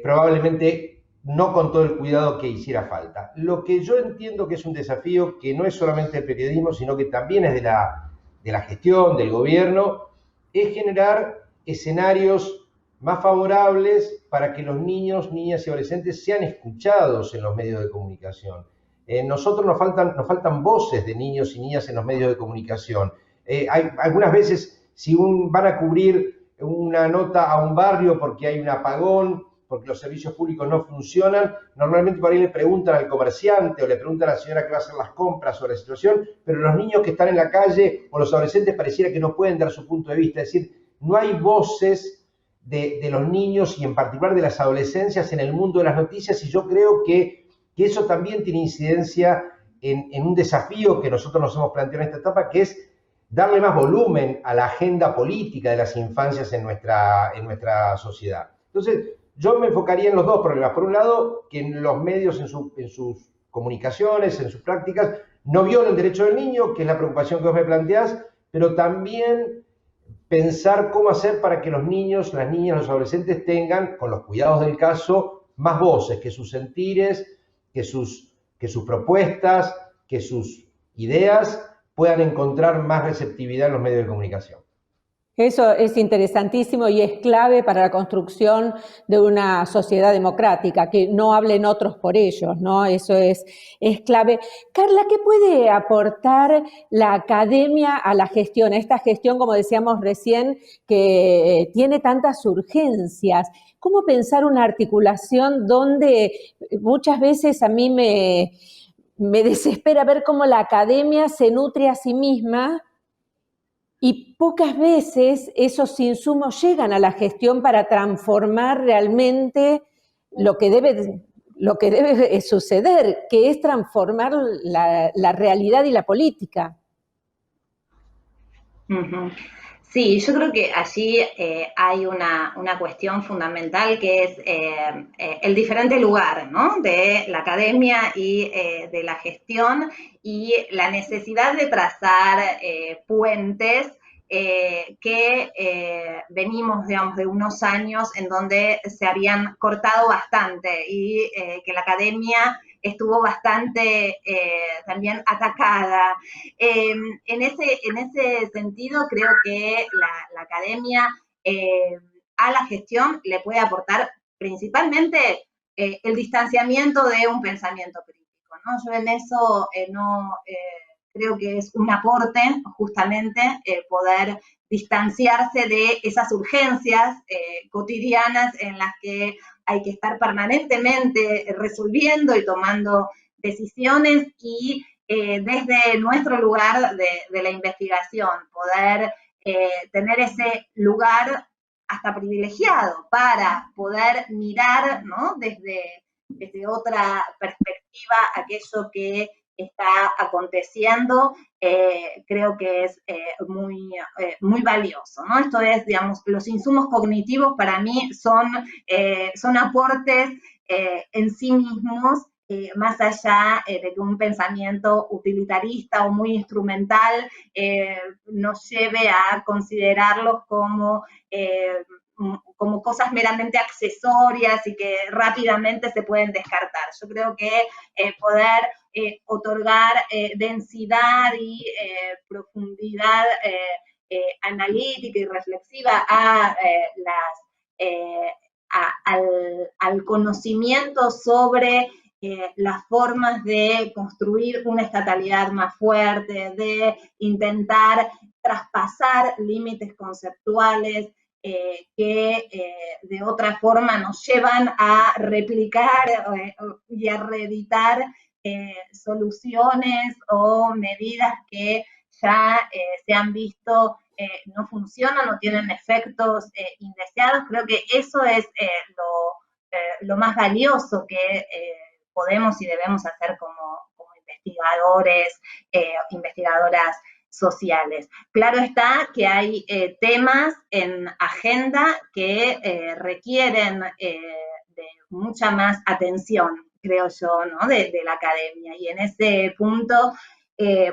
S6: probablemente no con todo el cuidado que hiciera falta. Lo que yo entiendo que es un desafío que no es solamente del periodismo, sino que también es de la gestión, del gobierno, es generar escenarios más favorables para que los niños, niñas y adolescentes sean escuchados en los medios de comunicación. Nosotros nos faltan voces de niños y niñas en los medios de comunicación. Algunas veces, si van a cubrir una nota a un barrio porque hay un apagón, porque los servicios públicos no funcionan, normalmente por ahí le preguntan al comerciante o le preguntan a la señora que va a hacer las compras sobre la situación, pero los niños que están en la calle o los adolescentes pareciera que no pueden dar su punto de vista. Es decir, no hay voces de los niños y en particular de las adolescencias en el mundo de las noticias, y yo creo que eso también tiene incidencia en un desafío que nosotros nos hemos planteado en esta etapa, que es darle más volumen a la agenda política de las infancias en nuestra sociedad. Entonces, yo me enfocaría en los dos problemas. Por un lado, que en los medios, en sus comunicaciones, en sus prácticas, no violen el derecho del niño, que es la preocupación que vos me planteás, pero también pensar cómo hacer para que los niños, las niñas, los adolescentes tengan, con los cuidados del caso, más voces, que sus sentires, que sus propuestas, que sus ideas puedan encontrar más receptividad en los medios de comunicación.
S1: Eso es interesantísimo y es clave para la construcción de una sociedad democrática, que no hablen otros por ellos, ¿no? Eso es clave. Carla, ¿qué puede aportar la academia a la gestión? A esta gestión, como decíamos recién, que tiene tantas urgencias. ¿Cómo pensar una articulación donde muchas veces a mí me desespera ver cómo la academia se nutre a sí misma y pocas veces esos insumos llegan a la gestión para transformar realmente lo que debe suceder, que es transformar la realidad y la política?
S5: Uh-huh. Sí, yo creo que allí hay una cuestión fundamental que es el diferente lugar, ¿no?, de la academia y de la gestión, y la necesidad de trazar puentes que venimos, digamos, de unos años en donde se habían cortado bastante y que la academia estuvo bastante también atacada. En ese sentido, creo que la academia a la gestión le puede aportar principalmente el distanciamiento de un pensamiento crítico, ¿no? Yo en eso creo que es un aporte justamente poder distanciarse de esas urgencias cotidianas en las que hay que estar permanentemente resolviendo y tomando decisiones y desde nuestro lugar de la investigación, poder tener ese lugar hasta privilegiado para poder mirar, ¿no?, desde otra perspectiva aquello que está aconteciendo, creo que es muy valioso, ¿no? Esto es, digamos, los insumos cognitivos para mí son aportes en sí mismos, más allá de que un pensamiento utilitarista o muy instrumental nos lleve a considerarlos como cosas meramente accesorias y que rápidamente se pueden descartar. Yo creo que poder otorgar densidad y profundidad analítica y reflexiva al conocimiento sobre las formas de construir una estatalidad más fuerte, de intentar traspasar límites conceptuales que de otra forma nos llevan a replicar y a reeditar soluciones o medidas que ya se han visto no funcionan o tienen efectos indeseados. Creo que eso es lo más valioso que podemos y debemos hacer como investigadores, investigadoras sociales. Claro está que hay temas en agenda que requieren de mucha más atención, creo yo, ¿no?, de la academia. Y en ese punto,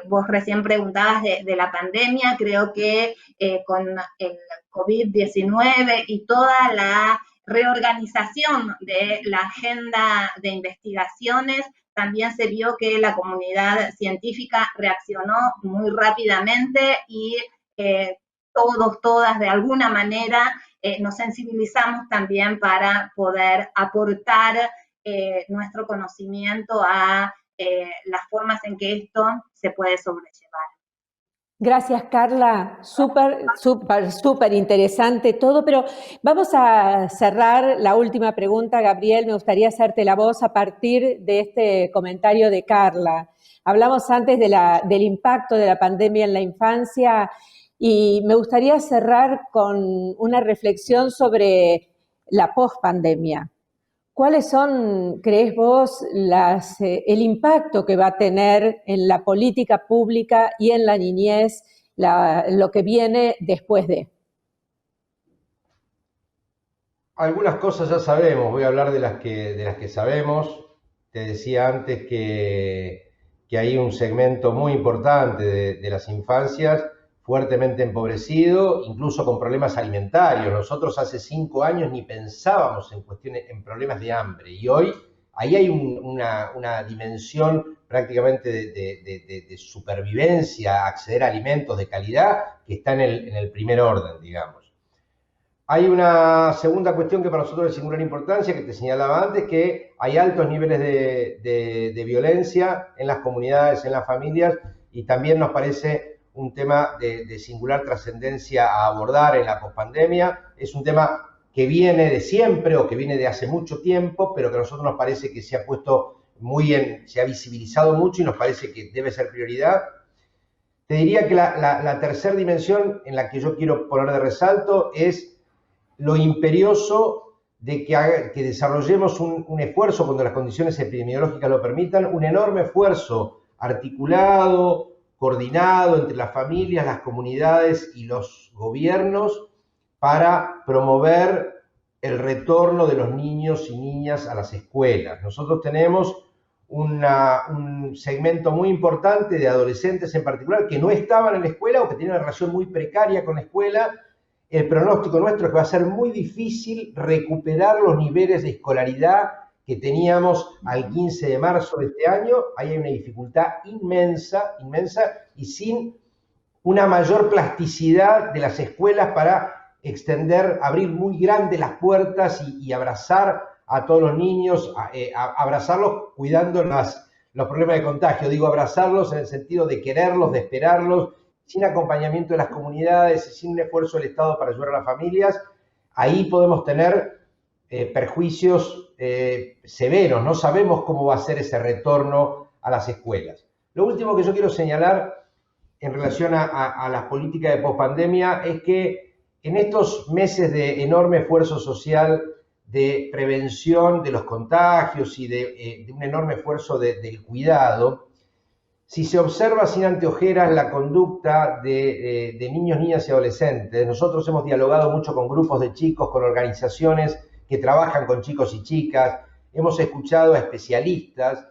S5: vos recién preguntabas de la pandemia, creo que con el COVID-19 y toda la reorganización de la agenda de investigaciones, también se vio que la comunidad científica reaccionó muy rápidamente y todas, de alguna manera, nos sensibilizamos también para poder aportar nuestro conocimiento a las formas en que esto se puede sobrellevar.
S1: Gracias, Carla. Súper interesante todo, pero vamos a cerrar la última pregunta. Gabriel, me gustaría hacerte la voz a partir de este comentario de Carla. Hablamos antes del impacto de la pandemia en la infancia y me gustaría cerrar con una reflexión sobre la pospandemia. ¿Cuáles son, crees vos, el impacto que va a tener en la política pública y en la niñez lo que viene después de?
S6: Algunas cosas ya sabemos, voy a hablar de las que sabemos. Te decía antes que hay un segmento muy importante de las infancias fuertemente empobrecido, incluso con problemas alimentarios. Nosotros hace 5 años ni pensábamos en problemas de hambre, y hoy ahí hay una dimensión prácticamente de supervivencia, acceder a alimentos de calidad, que está en el primer orden, digamos. Hay una segunda cuestión que para nosotros es de singular importancia, que te señalaba antes, que hay altos niveles de violencia en las comunidades, en las familias, y también nos parece un tema de singular trascendencia a abordar en la pospandemia. Es un tema que viene de siempre o que viene de hace mucho tiempo, pero que a nosotros nos parece que se ha puesto se ha visibilizado mucho y nos parece que debe ser prioridad. Te diría que la tercera dimensión en la que yo quiero poner de resalto es lo imperioso de que desarrollemos un esfuerzo, cuando las condiciones epidemiológicas lo permitan, un enorme esfuerzo articulado, coordinado entre las familias, las comunidades y los gobiernos para promover el retorno de los niños y niñas a las escuelas. Nosotros tenemos un segmento muy importante de adolescentes en particular que no estaban en la escuela o que tienen una relación muy precaria con la escuela. El pronóstico nuestro es que va a ser muy difícil recuperar los niveles de escolaridad que teníamos al 15 de marzo de este año. Ahí hay una dificultad inmensa, y sin una mayor plasticidad de las escuelas para abrir muy grandes las puertas y abrazar a todos los niños, abrazarlos cuidando los problemas de contagio. Digo, abrazarlos en el sentido de quererlos, de esperarlos, sin acompañamiento de las comunidades, sin un esfuerzo del Estado para ayudar a las familias. Ahí podemos tener perjuicios severos. No sabemos cómo va a ser ese retorno a las escuelas. Lo último que yo quiero señalar en relación a las políticas de pospandemia es que en estos meses de enorme esfuerzo social de prevención de los contagios y de un enorme esfuerzo del cuidado, si se observa sin anteojeras la conducta de niños, niñas y adolescentes, nosotros hemos dialogado mucho con grupos de chicos, con organizaciones que trabajan con chicos y chicas, hemos escuchado a especialistas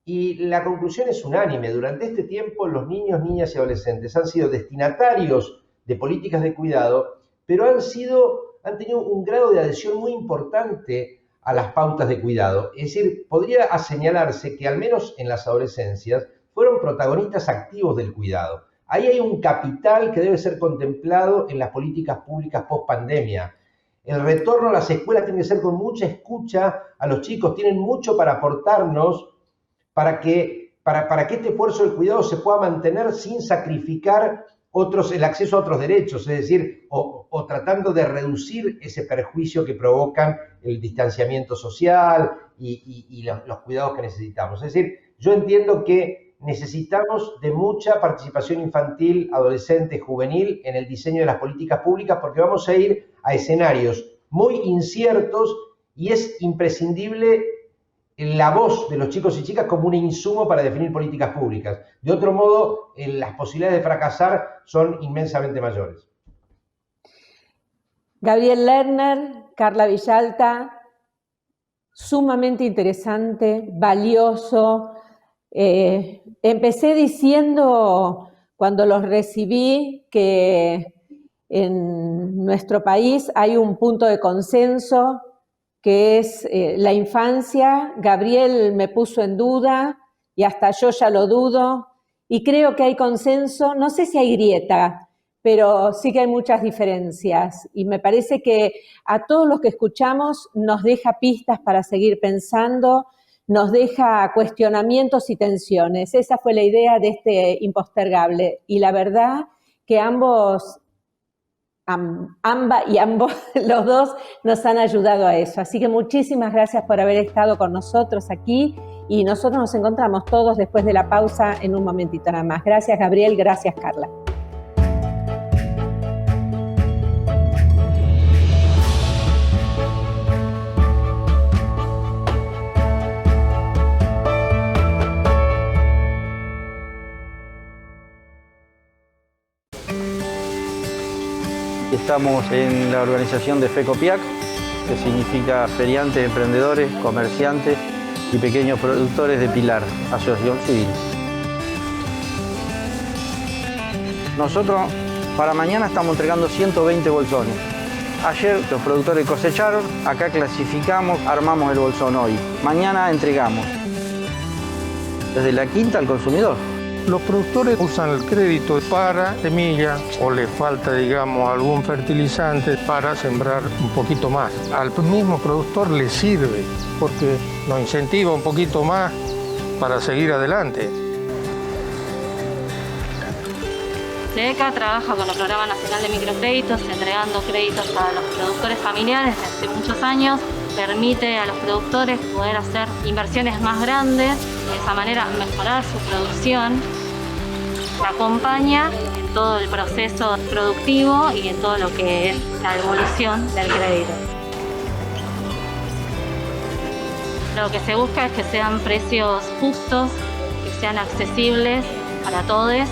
S6: y la conclusión es unánime. Durante este tiempo los niños, niñas y adolescentes han sido destinatarios de políticas de cuidado, pero han tenido un grado de adhesión muy importante a las pautas de cuidado. Es decir, podría señalarse que al menos en las adolescencias fueron protagonistas activos del cuidado. Ahí hay un capital que debe ser contemplado en las políticas públicas post pandemia. El retorno a las escuelas tiene que ser con mucha escucha a los chicos, tienen mucho para aportarnos para que este esfuerzo del cuidado se pueda mantener sin sacrificar el acceso a otros derechos, es decir, o tratando de reducir ese perjuicio que provocan el distanciamiento social y los cuidados que necesitamos. Es decir, yo entiendo que necesitamos de mucha participación infantil, adolescente, juvenil en el diseño de las políticas públicas porque vamos a ir a escenarios muy inciertos y es imprescindible la voz de los chicos y chicas como un insumo para definir políticas públicas. De otro modo, las posibilidades de fracasar son inmensamente mayores.
S1: Gabriel Lerner, Carla Villalta, sumamente interesante, valioso. Empecé diciendo, cuando los recibí, que en nuestro país hay un punto de consenso que es la infancia. Gabriel me puso en duda y hasta yo ya lo dudo y creo que hay consenso, no sé si hay grieta, pero sí que hay muchas diferencias y me parece que a todos los que escuchamos nos deja pistas para seguir pensando, nos deja cuestionamientos y tensiones. Esa fue la idea de este impostergable y la verdad que ambos, los dos nos han ayudado a eso. Así que muchísimas gracias por haber estado con nosotros aquí y nosotros nos encontramos todos después de la pausa en un momentito nada más. Gracias Gabriel, gracias Carla.
S7: Estamos en la organización de FECOPIAC, que significa Feriantes, Emprendedores, Comerciantes y Pequeños Productores de Pilar, Asociación Civil. Nosotros para mañana estamos entregando 120 bolsones. Ayer los productores cosecharon, acá clasificamos, armamos el bolsón hoy. Mañana entregamos. Desde la quinta al consumidor.
S8: Los productores usan el crédito para semilla o les falta, digamos, algún fertilizante para sembrar un poquito más. Al mismo productor le sirve porque nos incentiva un poquito más para seguir adelante.
S2: SEDECA trabaja con el Programa Nacional de Microcréditos, entregando créditos a los productores familiares desde hace muchos años. Permite a los productores poder hacer inversiones más grandes, de esa manera mejorar su producción. Acompaña en todo el proceso productivo y en todo lo que es la evolución del crédito. Lo que se busca es que sean precios justos, que sean accesibles para todos,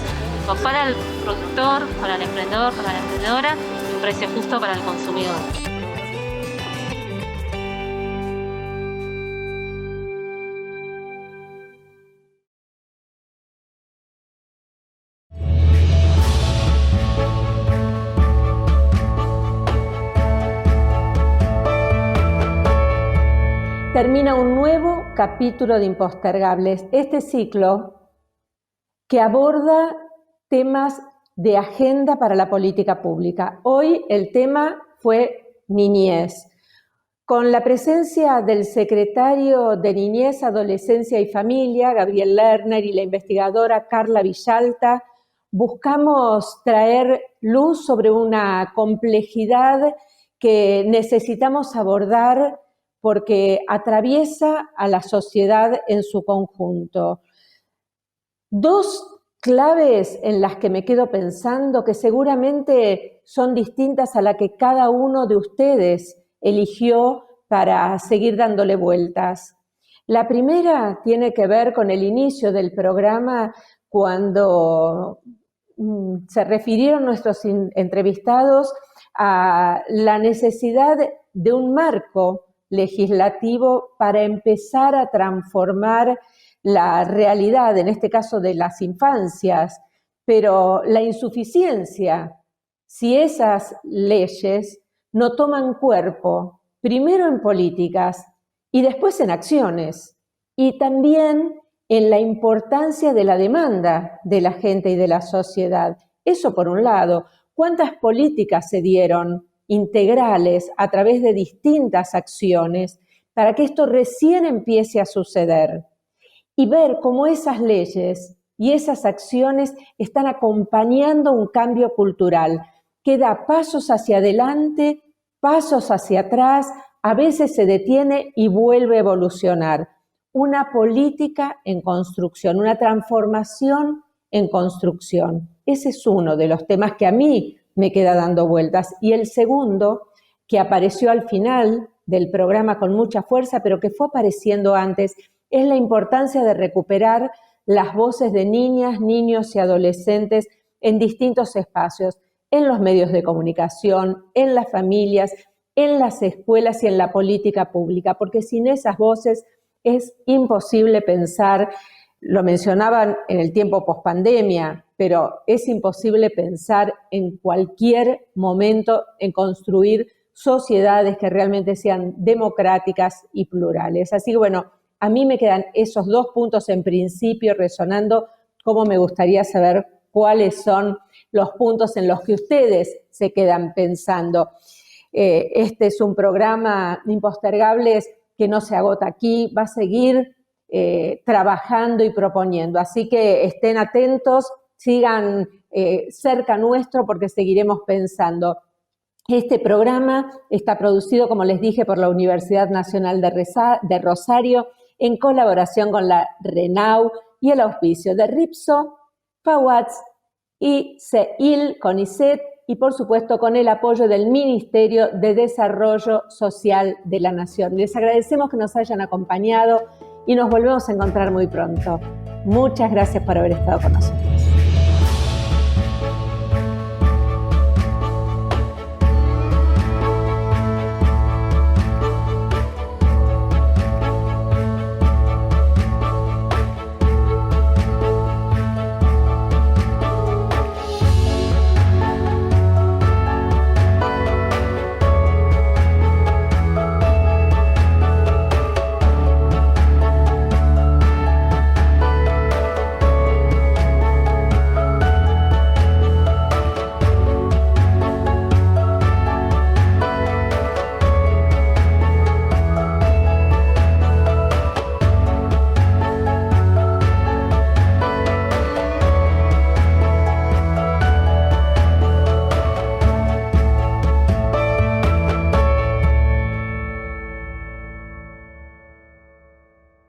S2: para el productor, para el emprendedor, para la emprendedora, y un precio justo para el consumidor.
S1: Termina un nuevo capítulo de Impostergables, este ciclo que aborda temas de agenda para la política pública. Hoy el tema fue niñez. Con la presencia del secretario de Niñez, Adolescencia y Familia, Gabriel Lerner, y la investigadora Carla Villalta, buscamos traer luz sobre una complejidad que necesitamos abordar porque atraviesa a la sociedad en su conjunto. Dos claves en las que me quedo pensando, que seguramente son distintas a la que cada uno de ustedes eligió para seguir dándole vueltas. La primera tiene que ver con el inicio del programa, cuando se refirieron nuestros entrevistados a la necesidad de un marco legislativo para empezar a transformar la realidad, en este caso de las infancias, pero la insuficiencia, si esas leyes no toman cuerpo, primero en políticas y después en acciones, y también en la importancia de la demanda de la gente y de la sociedad. Eso por un lado. ¿Cuántas políticas se dieron integrales a través de distintas acciones para que esto recién empiece a suceder? Y ver cómo esas leyes y esas acciones están acompañando un cambio cultural que da pasos hacia adelante, pasos hacia atrás, a veces se detiene y vuelve a evolucionar. Una política en construcción, una transformación en construcción. Ese es uno de los temas que a mí me queda dando vueltas. Y el segundo, que apareció al final del programa con mucha fuerza, pero que fue apareciendo antes, es la importancia de recuperar las voces de niñas, niños y adolescentes en distintos espacios, en los medios de comunicación, en las familias, en las escuelas y en la política pública, porque sin esas voces es imposible pensar, lo mencionaban en el tiempo pospandemia, pero es imposible pensar en cualquier momento en construir sociedades que realmente sean democráticas y plurales. Así que bueno, a mí me quedan esos dos puntos en principio resonando, como me gustaría saber cuáles son los puntos en los que ustedes se quedan pensando. Este es un programa Impostergables que no se agota aquí, va a seguir trabajando y proponiendo. Así que estén atentos, sigan cerca nuestro porque seguiremos pensando. Este programa está producido, como les dije, por la Universidad Nacional de Rosario en colaboración con la RENAU y el auspicio de RIPSO, FAWATS y CEIL, CONICET, y por supuesto con el apoyo del Ministerio de Desarrollo Social de la Nación. Les agradecemos que nos hayan acompañado y nos volvemos a encontrar muy pronto. Muchas gracias por haber estado con nosotros.